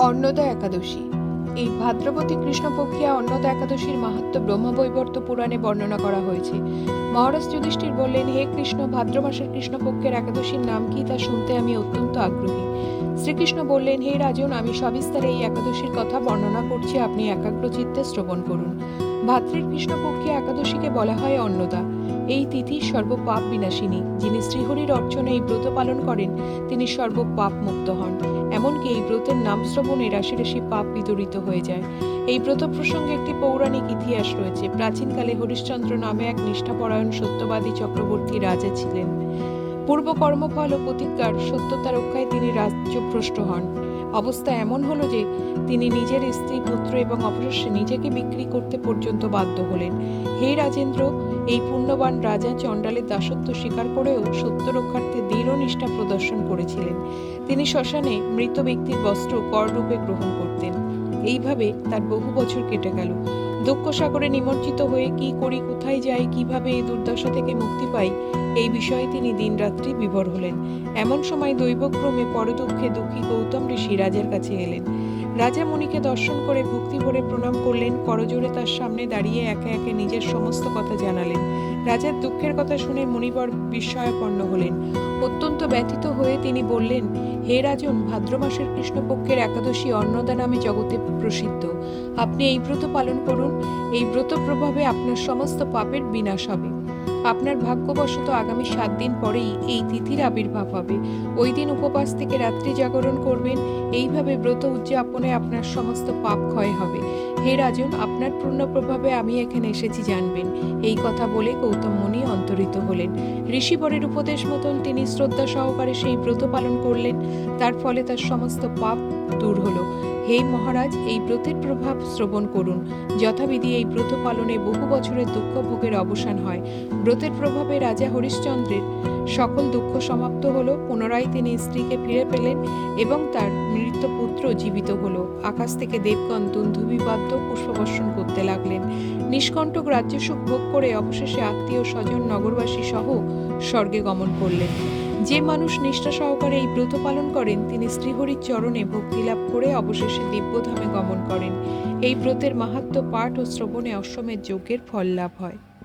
অন্নদা একাদশী। এই ভাদ্রবতী কৃষ্ণপক্ষিয়া অন্নদা একাদশীর মাহাত্ম্য ব্রহ্মবৈবর্ত পুরাণে বর্ণনা করা হয়েছে। মহারাজ যুধিষ্ঠির বললেন, হে কৃষ্ণ, ভাদ্র মাসের কৃষ্ণপক্ষের একাদশীর নাম কি তা শুনতে আমি অত্যন্ত আগ্রহী। শ্রীকৃষ্ণ বললেন, হে রাজন, আমি সবিস্তারে এই একাদশীর কথা বর্ণনা করছি, আপনি একাগ্রচিত্তে শ্রবণ করুন। ভাদ্রের কৃষ্ণপক্ষিয়া একাদশীকে বলা হয় অন্নদা। এই তিথি সর্বপাপ বিনাশিনী। যিনি শ্রীহরির অর্চনে এই ব্রত পালন করেন তিনি সর্বপাপ মুক্ত হন। এমনকি এই ব্রতের নাম শ্রবণে রাশি রাশি পাপ বিদরিত হয়ে যায়। এই ব্রত প্রসঙ্গে একটি পৌরাণিক ইতিহাস রয়েছে। প্রাচীনকালে হরিশ্চন্দ্র নামে এক নিষ্ঠাপরায়ণ সত্যবাদী চক্রবর্তী রাজা ছিলেন। পূর্ব কর্মফল ও প্রতিজ্ঞার সত্যতা রক্ষায় তিনি রাজ্যভ্রষ্ট হন। অবস্থা এমন হলো যে তিনি নিজের স্ত্রী, পুত্র এবং অবশেষে নিজেকে বিক্রি করতে পর্যন্ত বাধ্য হলেন। হে রাজেন্দ্র, এই পুণ্যবান রাজা চণ্ডালের দাসত্ব স্বীকার করেও সত্য রক্ষার্থে দৃঢ় নিষ্ঠা প্রদর্শন করেছিলেন। তিনি শ্মশানে মৃত ব্যক্তির বস্ত্র কররূপে গ্রহণ করতেন। এইভাবে তার বহু বছর কেটে গেল। দুঃখ সাগরে নিমজ্জিত হয়ে কি করি, কোথায় যাই, কিভাবে এই দুর্দশা থেকে মুক্তি পাই, এই বিষয়ে তিনি দিনরাত্রি বিভোর হলেন। এমন সময় দৈবক্রমে পরদুঃখে দুঃখী গৌতম ঋষি রাজার কাছে এলেন। রাজা মুনিকে দর্শন করে ভক্তি ভরে প্রণাম করলেন। করজোড়ে তার সামনে দাঁড়িয়ে একে একে নিজের সমস্ত কথা জানালেন। রাজার দুঃখের কথা শুনে মুনিবর বিস্ময়াপন্ন হলেন। অত্যন্ত ব্যথিত হয়ে তিনি বললেন, হে রাজন, ভাদ্র মাসের কৃষ্ণপক্ষের একাদশী অন্নদা নামে জগতে প্রসিদ্ধ। আপনি এই ব্রত পালন করুন। এই ব্রত প্রভাবে আপনার সমস্ত পাপের বিনাশ হবে। আপনার ভাগ্যবশত আগামী 7 দিন পরেই এই তিথির আবির্ভাব হবে। ওই দিন উপবাস থেকে রাত্রি জাগরণ করবেন। এইভাবে ব্রত উদযাপনে আপনার সমস্ত পাপ ক্ষয় হবে। হে রাজন, আপনার পূর্ণ প্রভাবে আমি এখানে এসেছি জানবেন। এই কথা বলে গৌতম মুনি অন্তরিত হলেন। ঋষিবরের উপদেশ মতন তিনি শ্রদ্ধা সহকারে সেই ব্রত পালন করলেন। তার ফলে তার সমস্ত পাপ দূর হলো। হে মহারাজ, এই ব্রতের প্রভাব শ্রবণ করুন। যথাবিধি এই ব্রত পালনে বহু বছরের দুঃখ ভোগের অবসান হয়। ব্রতের প্রভাবে রাজা হরিশ্চন্দ্রের সকল দুঃখ সমাপ্ত হলো। পুনরায় তিনি স্ত্রীকে ফিরে পেলেন এবং তার মৃত পুত্র জীবিত হলো। আকাশ থেকে দেবগণ দুন্ধুবিবাদ্য পুষ্পবর্ষণ করতে লাগলেন। নিষ্কণ্টক রাজ্যসুখ ভোগ করে অবশেষে আত্মীয় স্বজন নগরবাসী সহ স্বর্গে গমন করলেন। যে মানুষ নিষ্ঠা সহকারে এই ব্রত পালন করেন তিনি শ্রীহরির চরণে ভক্তি লাভ করে অবশেষে দিব্যধামে গমন করেন। এই ব্রতের মাহাত্ম্য পাঠ ও শ্রবণে অশ্বমেধ যজ্ঞের ফল লাভ হয়।